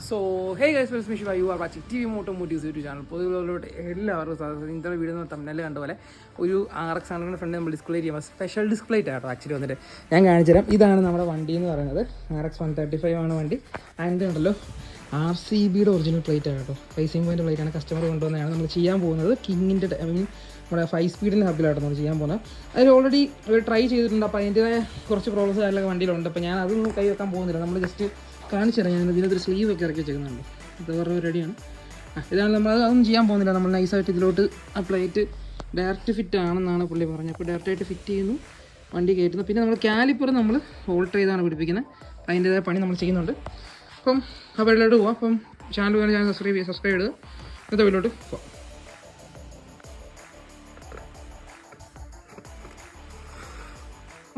So hey guys welcome to you are watching T V Motomotives YouTube channel. പൊതുവിലോട്ട് എല്ലാവർക്കും സാധിക്കും. ഇന്നത്തെ video തമ്മിൽ കണ്ട പോലെ ഒരു RX 100 ഫ്രണ്ട് നമ്മൾ ഡിസ്പ്ലേ ചെയ്യുമ്പോൾ സ്പെഷ്യൽ ഡിസ്പ്ലേ ആട്ടോ ആക്ച്വലി വന്നിട്ട് ഞാൻ കാണിച്ചു തരാം. ഇതാണ് നമ്മുടെ വണ്ടി എന്ന് പറയുന്നത്. RX 135 ആണ് വണ്ടി. ആൻഡ് ഉണ്ടല്ലോ RCBയുടെ ഒറിജിനൽ പ്ലേറ്റ് ആണ് കേട്ടോ. റേസിംഗ് പോയിൻ്റ് പ്ലേറ്റ് ആണ് കസ്റ്റമർ കൊണ്ടുവന്നതാണ്. നമ്മൾ ചെയ്യാൻ പോകുന്നത് കിങ്ങിൻ്റെ നമ്മുടെ 5 സ്പീഡിൻ്റെ ഹബിലാട്ടോ നമ്മൾ ചെയ്യാൻ പോകുന്നത്. അതിൽ ഓൾറെഡി ഒരു ട്രൈ ചെയ്തിട്ടുണ്ട്. അപ്പോൾ അതിൻ്റെതായ കുറച്ച് പ്രോബ്ലംസ് കാര്യങ്ങളൊക്കെ വണ്ടിയിലുണ്ട്. അപ്പോൾ ഞാൻ അതൊന്നും കൈ വെക്കാൻ പോകുന്നില്ല. നമ്മൾ ജസ്റ്റ് കാണിച്ചു തരാം. ഞാൻ ഇതിനകത്തൊരു സ്ലീവ് ഒക്കെ ഇറക്കി വെച്ചേക്കുന്നുണ്ട്. ഇത് വേറെ റെഡിയാണ്. ഇതാണ് നമ്മൾ അതൊന്നും ചെയ്യാൻ പോകുന്നില്ല. നമ്മൾ നൈസായിട്ട് ഇതിലോട്ട് ആ പ്ലേറ്റ് ഡയറക്റ്റ് ഫിറ്റ് ആണെന്നാണ് പുള്ളി പറഞ്ഞത്. അപ്പോൾ ഡയറക്റ്റായിട്ട് ഫിറ്റ് ചെയ്യുന്നു, വണ്ടി കയറ്റുന്നു. പിന്നെ നമ്മൾ കാലിപ്പർ നമ്മൾ ഓൾട്ടർ ചെയ്താണ് പിടിപ്പിക്കുന്നത്. അതിൻ്റെതായ പണി നമ്മൾ ചെയ്യുന്നുണ്ട്. അപ്പം ആ പരിപാടിയിലോട്ട് പോവാം. അപ്പം ചാനൽ സബ്സ്ക്രൈബ് ചെയ്ത് ഇന്നത്തെ വീട്ടിലോട്ട് പോവാം.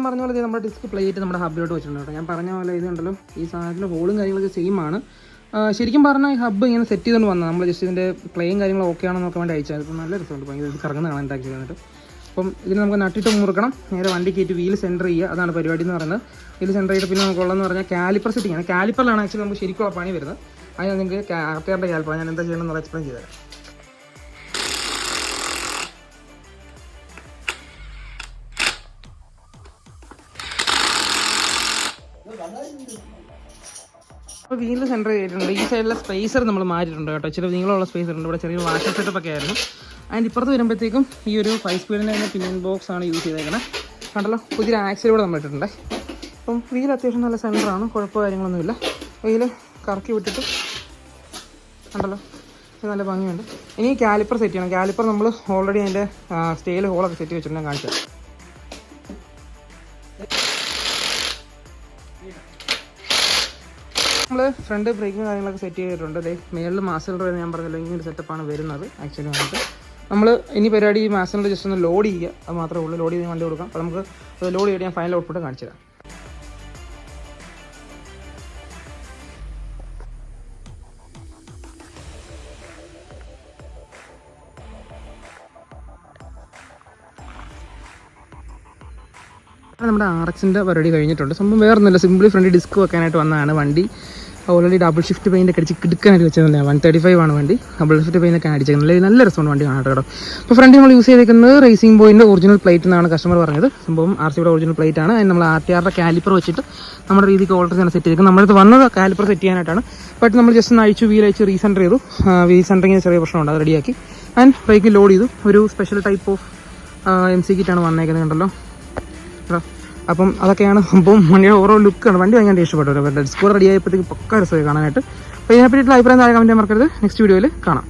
പറഞ്ഞ പോലെ നമ്മുടെ ഡിസ്ക് പ്ലേറ്റ് നമ്മുടെ ഹബിലോട്ട് വെച്ചിട്ടുണ്ട് കേട്ടോ. ഞാൻ പറഞ്ഞ പോലെ ഇതുണ്ടല്ലോ ഈ സാധനത്തിൻ്റെ ഹോളും കാര്യങ്ങളൊക്കെ സെയിം ആണ്. ശരിക്കും പറഞ്ഞാൽ ഈ ഹബ്ബ് ഇങ്ങനെ സെറ്റ് ചെയ്തുകൊണ്ട് വന്നത് നമ്മൾ ജസ്റ്റ് ഇതിൻ്റെ പ്ലേയും കാര്യങ്ങളും ഓക്കെ ആണെന്ന് നോക്കാൻ വേണ്ടി അയച്ചാൽ ഇപ്പോൾ നല്ല രസമുണ്ട്. ഭയങ്കര ഇത് കറങ്ങുന്ന കാണാൻ ഉണ്ടാക്കി വന്നിട്ട്. അപ്പം ഇതിന് നമുക്ക് നട്ടിട്ട് മുറുക്കണം. നേരെ വണ്ടി കയറ്റി വീൽ സെൻറ്റർ ചെയ്യുക. അതാണ് പരിപാടി എന്ന് പറയുന്നത്. വീൽ സെൻറ്റർ ചെയ്തിട്ട് പിന്നെ നമുക്കുള്ളതെന്ന് പറഞ്ഞാൽ കാലിപ്പർ സെറ്റിംഗ് ആണ്. കാലിപ്പറിലാണ് ആക്ച്വലി നമുക്ക് ശരിക്കുള്ള പണി വരുന്നത്. അതിന് നിങ്ങൾക്ക് ആർട്ടിആറിൻ്റെ കാലിപ്പർ ഞാൻ എന്താ ചെയ്യണമെന്ന് എക്സ്പ്ലെയിൻ ചെയ്തുതരാം. അപ്പോൾ വീലിൽ സെൻറ്റർ ചെയ്തിട്ടുണ്ട്. ഈ സൈഡിലെ സ്പേസർ നമ്മൾ മാറ്റിയിട്ടുണ്ട് കേട്ടോ. ഇച്ചിരി നീളമുള്ള സ്പേസർ ഉണ്ട്. ഇവിടെ ചെറിയ വാഷർ സെറ്റപ്പ് ഒക്കെ ആയിരുന്നു. അതിൻ്റെ ഇപ്പുറത്ത് വരുമ്പോഴത്തേക്കും ഈ ഒരു 5 സ്പീഡിൻ്റെ തന്നെ പിന്നിൻ ബോക്സ് ആണ് യൂസ് ചെയ്തേക്കുന്നത്. കണ്ടല്ലോ പുതിയ ആക്സിൽ കൂടെ നമ്മൾ ഇട്ടിട്ടുണ്ട്. അപ്പം വീൽ അത്യാവശ്യം നല്ല സെൻറ്ററാണ്, കുഴപ്പമോ കാര്യങ്ങളൊന്നുമില്ല. വീൽ കറക്കി വിട്ടിട്ട് കണ്ടല്ലോ നല്ല ഭംഗിയുണ്ട്. ഇനി കാലിപ്പർ സെറ്റ് ചെയ്യണം. കാലിപ്പർ നമ്മൾ ഓൾറെഡി അതിൻ്റെ സ്റ്റേൽ ഹോളൊക്കെ സെറ്റ് വെച്ചിട്ടുണ്ട്. ഞാൻ കാണിച്ചത് നമ്മൾ ഫ്രണ്ട് ബ്രേക്കും കാര്യങ്ങളൊക്കെ സെറ്റ് ചെയ്തിട്ടുണ്ട്. അതെ മേളിൽ മാസലർ വരെ ഞാൻ പറഞ്ഞല്ലോ ഇങ്ങനൊരു സെറ്റപ്പാണ് വരുന്നത് ആക്ച്വലി വന്നിട്ട്. നമ്മൾ ഇനി പരിപാടി ഈ മാസലർ ജസ്റ്റ് ഒന്ന് ലോഡ് ചെയ്യുക, അത് മാത്രമേ ഉള്ളൂ. ലോഡ് ചെയ്ത് വണ്ടി കൊടുക്കാം. അപ്പോൾ നമുക്ക് അത് ലോഡ് ചെയ്തിട്ട് ഞാൻ ഫൈനൽ ഔട്ട്പുട്ട് കാണിച്ചു തരാം. നമ്മുടെ RXൻ്റെ പരിപാടി കഴിഞ്ഞിട്ടുണ്ട്. സംഭവം വേറെ ഒന്നുമില്ല, സിമ്പിളി ഫ്രണ്ട് ഡിസ്ക് വെക്കാനായിട്ട് വന്നതാണ്. വണ്ടി ഓൾറെഡി ഡബിൾ ഷിഫ്റ്റ് പെയിൻ്റ് ഒക്കെ അടിച്ച് കിടക്കാനായിട്ട് വെച്ചതല്ലേ. 135 ആണ് വണ്ടി. ഡബിൾ ഷിഫ്റ്റ് പെയിൻ്റ് ഒക്കെ അടിച്ചേക്കുന്നത് നല്ല രസമാണ് വണ്ടി കാണാട്ടോ കേട്ടോ. അപ്പോൾ ഫ്രണ്ട് നമ്മൾ യൂസ് ചെയ്തേക്കുന്നത് റേസിംഗ് പോയിൻ്റെ ഒറിജിനൽ പ്ലേറ്റ് എന്നാണ് കസ്റ്റമർ പറഞ്ഞത്. സംഭവം RCയുടെ ഒറിജിനൽ പ്ലേറ്റ് ആണ്. അതിന് നമ്മൾ RTRയുടെ കാലിപ്പർ വെച്ചിട്ട് നമ്മുടെ രീതിക്ക് ഓൾട്ടർ ചെയ്യാൻ സെറ്റ് ചെയ്തേക്കുന്നത്. നമ്മുടെ അടുത്ത് വന്നത് കാലിപ്പർ സെറ്റ് ചെയ്യാനായിട്ടാണ്. ബട്ട് നമ്മൾ ജസ്റ്റ് ഒന്ന് അഴിച്ചു വീൽ അഴിച്ച് റീസെൻറ്റർ ചെയ്തു. റീസെൻറ്ററിങ്ങിന് ചെറിയ പ്രശ്നമുണ്ട്, അത് റെഡിയാക്കി. ആൻഡ് ബ്രേക്ക് ലോഡ് ചെയ്തു. ഒരു സ്പെഷ്യൽ ടൈപ്പ് ഓഫ് MC കിറ്റാണ് വന്നേക്കുന്നത് കണ്ടല്ലോ. അപ്പം അതൊക്കെയാണ് സംഭവം. വണ്ടിയുടെ ഓരോ ലുക്കാണ്. വണ്ടി ഭയങ്കര ഇഷ്ടപ്പെട്ടു. ഡിസ്ക് റെഡി ആയപ്പോഴത്തേക്ക് പക്ക രസമായി കാണാനായിട്ട്. അപ്പോൾ ഇതിനെപ്പറ്റിയിട്ടുള്ള അഭിപ്രായം താഴെ കമൻറ്റ് ചെയ്യാൻ മറക്കരുത്. നെക്സ്റ്റ് വീഡിയോയിൽ കാണാം.